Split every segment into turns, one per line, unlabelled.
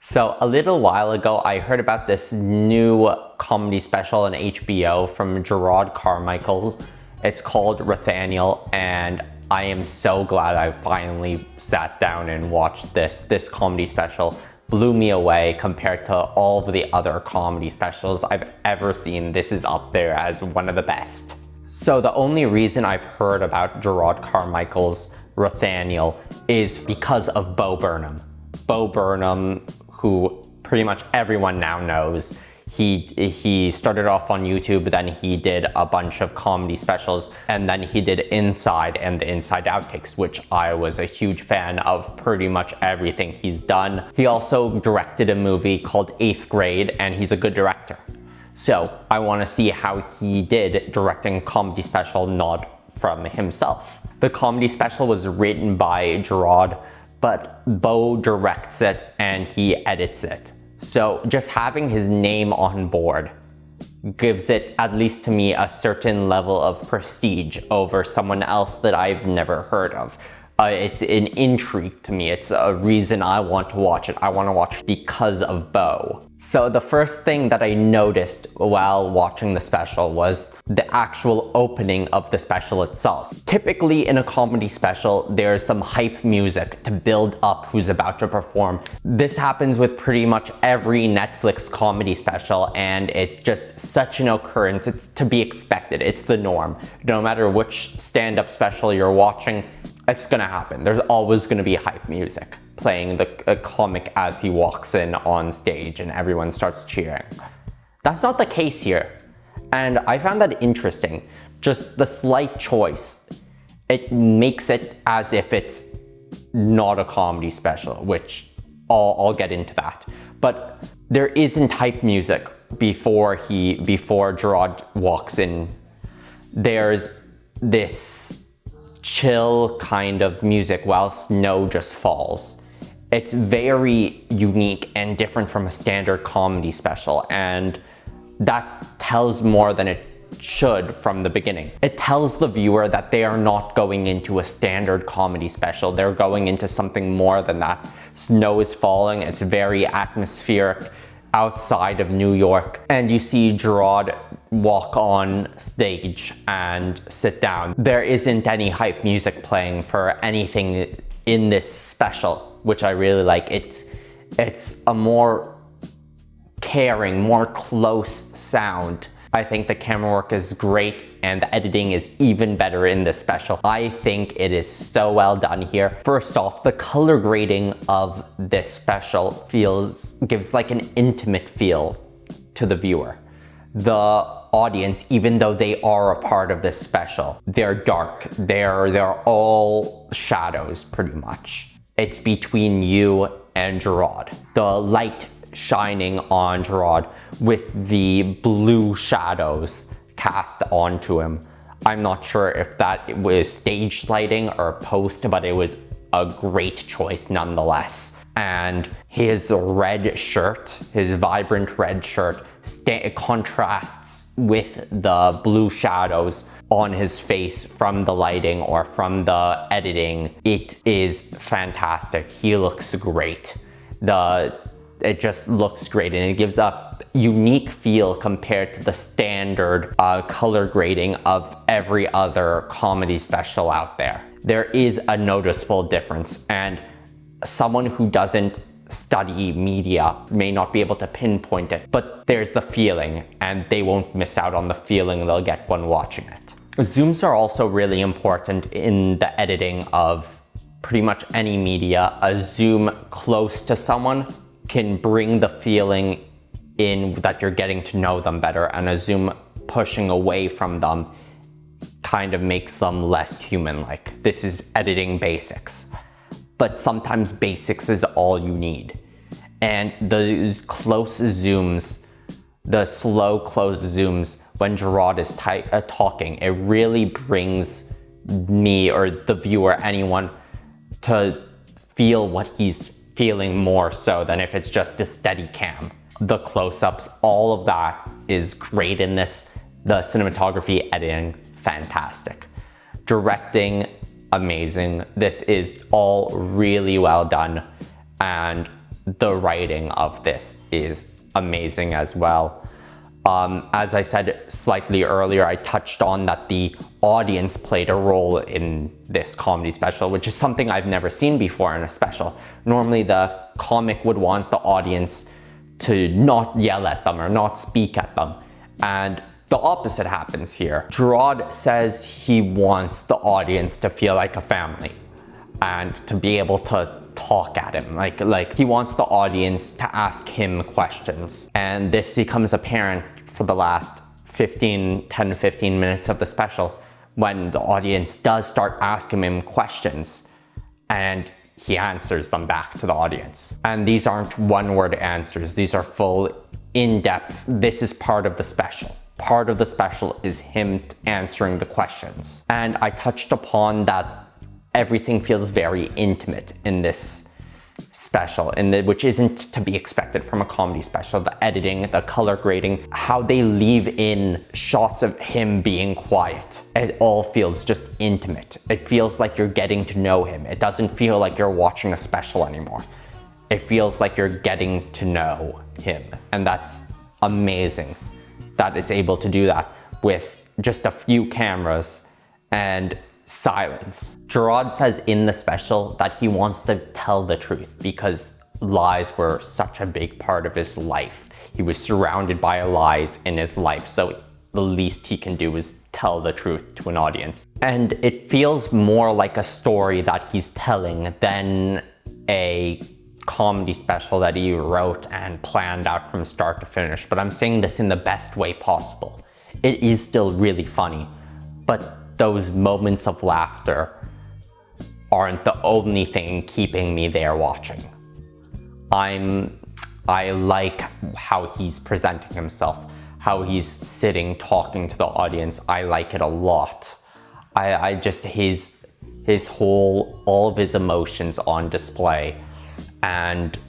So a little while ago, I heard about this new comedy special on HBO from Jerrod Carmichael. It's called Rothaniel, and I am so glad I finally sat down and watched this. This comedy special blew me away compared to all of the other comedy specials I've ever seen. This is up there as one of the best. So the only reason I've heard about Jerrod Carmichael's Rothaniel is because of Bo Burnham. Bo Burnham, who pretty much everyone now knows. He started off on YouTube, then he did a bunch of comedy specials, and then he did Inside and the Inside Outtakes, which I was a huge fan of pretty much everything he's done. He also directed a movie called 8th Grade, and he's a good director. So I want to see how he did directing a comedy special not from himself. The comedy special was written by Jerrod, but Bo directs it and he edits it. So just having his name on board gives it, at least to me, a certain level of prestige over someone else that I've never heard of. It's an intrigue to me. It's a reason I want to watch it. I want to watch it because of Bo. So the first thing that I noticed while watching the special was the actual opening of the special itself. Typically in a comedy special, there's some hype music to build up who's about to perform. This happens with pretty much every Netflix comedy special, and it's just such an occurrence. It's to be expected. It's the norm. No matter which stand-up special you're watching, it's gonna happen. There's always gonna be hype music playing the comic as he walks in on stage and everyone starts cheering. That's not the case here. And I found that interesting. Just the slight choice. It makes it as if it's not a comedy special, which I'll get into that. But there isn't hype music before Jerrod walks in. There's this chill kind of music while snow just falls. It's very unique and different from a standard comedy special, and that tells more than it should from the beginning. It tells the viewer that they are not going into a standard comedy special. They're going into something more than that. Snow is falling. It's very atmospheric outside of New York, and you see Jerrod walk on stage and sit down. There isn't any hype music playing for anything in this special, which I really like. It's a more caring, more close sound. I think the camera work is great and the editing is even better in this special. I think it is so well done here. First off, the color grading of this special gives like an intimate feel to the viewer. The audience, even though they are a part of this special, they're dark. They're all shadows pretty much. It's between you and Jerrod. The light shining on Jerrod with the blue shadows cast onto him. I'm not sure if that was stage lighting or post, but it was a great choice nonetheless. And his red shirt, his vibrant red shirt, contrasts with the blue shadows on his face from the lighting or from the editing. It is fantastic. He looks great. It just looks great, and it gives a unique feel compared to the standard color grading of every other comedy special out there. There is a noticeable difference, and someone who doesn't study media may not be able to pinpoint it, but there's the feeling, and they won't miss out on the feeling they'll get when watching it. Zooms are also really important in the editing of pretty much any media. A zoom close to someone can bring the feeling in that you're getting to know them better, and a zoom pushing away from them kind of makes them less human-like. This is editing basics, but sometimes basics is all you need. And the close zooms, the slow close zooms when Jerrod is talking, it really brings me or the viewer, anyone, to feel what he's feeling more so than if it's just a steady cam. The close-ups, all of that is great in this. The cinematography, editing, fantastic. Directing, amazing. This is all really well done, and the writing of this is amazing as well. As I said slightly earlier, I touched on that the audience played a role in this comedy special, which is something I've never seen before in a special. Normally the comic would want the audience to not yell at them or not speak at them. And the opposite happens here. Jerrod says he wants the audience to feel like a family and to be able to talk at him. Like he wants the audience to ask him questions. And this becomes apparent for the last 10 to 15 minutes of the special when the audience does start asking him questions and he answers them back to the audience. And these aren't one-word answers. These are full, in-depth. This is part of the special. Part of the special is him answering the questions. And I touched upon that everything feels very intimate in this special, which isn't to be expected from a comedy special. The editing, the color grading, how they leave in shots of him being quiet. It all feels just intimate. It feels like you're getting to know him. It doesn't feel like you're watching a special anymore. It feels like you're getting to know him. And that's amazing that it's able to do that with just a few cameras and silence. Jerrod says in the special that he wants to tell the truth because lies were such a big part of his life. He was surrounded by lies in his life, so the least he can do is tell the truth to an audience. And it feels more like a story that he's telling than a comedy special that he wrote and planned out from start to finish. But I'm saying this in the best way possible. It is still really funny, but those moments of laughter aren't the only thing keeping me there watching. I like how he's presenting himself, how he's sitting talking to the audience. I like it a lot. I just his whole, all of his emotions on display and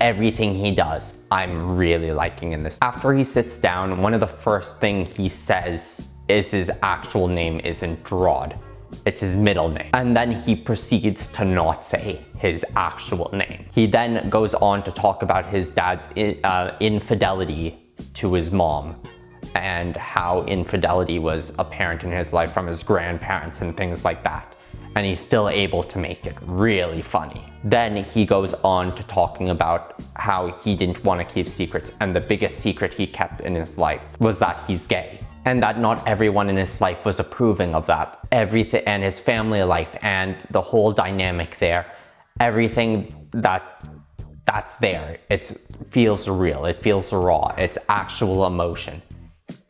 everything he does, I'm really liking in this. After he sits down, one of the first things he says is his actual name isn't Jerrod, it's his middle name. And then he proceeds to not say his actual name. He then goes on to talk about his dad's infidelity to his mom and how infidelity was apparent in his life from his grandparents and things like that. And he's still able to make it really funny. Then he goes on to talking about how he didn't want to keep secrets, and the biggest secret he kept in his life was that he's gay. And that not everyone in his life was approving of that. Everything, and his family life and the whole dynamic there, everything that's there, it feels real, it feels raw, it's actual emotion.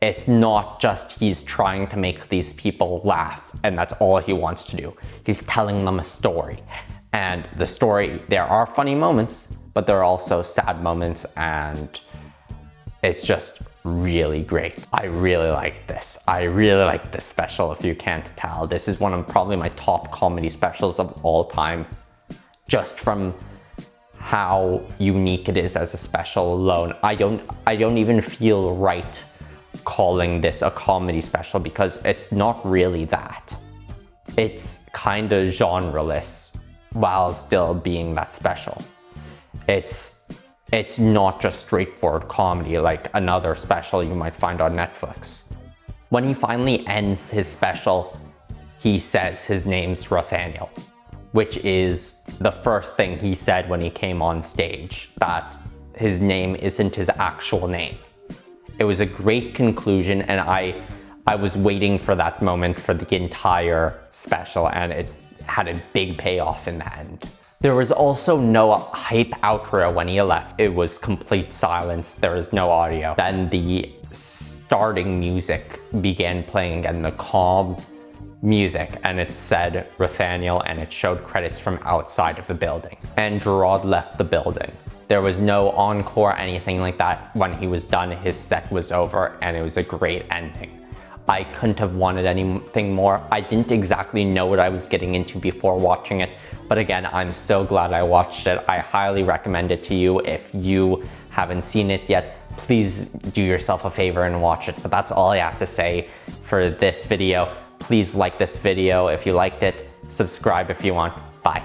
It's not just he's trying to make these people laugh and that's all he wants to do. He's telling them a story. And the story, there are funny moments, but there are also sad moments, and it's just really great. I really like this. I really like this special, if you can't tell. This is one of probably my top comedy specials of all time, just from how unique it is as a special alone. I don't even feel right calling this a comedy special because it's not really that. It's kind of genreless while still being that special. It's not just straightforward comedy like another special you might find on Netflix. When he finally ends his special, he says his name's Rothaniel, which is the first thing he said when he came on stage, that his name isn't his actual name. It was a great conclusion, and I was waiting for that moment for the entire special, and it had a big payoff in the end. There was also no hype outro when he left. It was complete silence. There was no audio. Then the starting music began playing again, the calm music, and it said Rothaniel, and it showed credits from outside of the building. And Jerrod left the building. There was no encore, anything like that. When he was done, his set was over, and it was a great ending. I couldn't have wanted anything more. I didn't exactly know what I was getting into before watching it, but again, I'm so glad I watched it. I highly recommend it to you. If you haven't seen it yet, please do yourself a favor and watch it. But that's all I have to say for this video. Please like this video if you liked it. Subscribe if you want. Bye.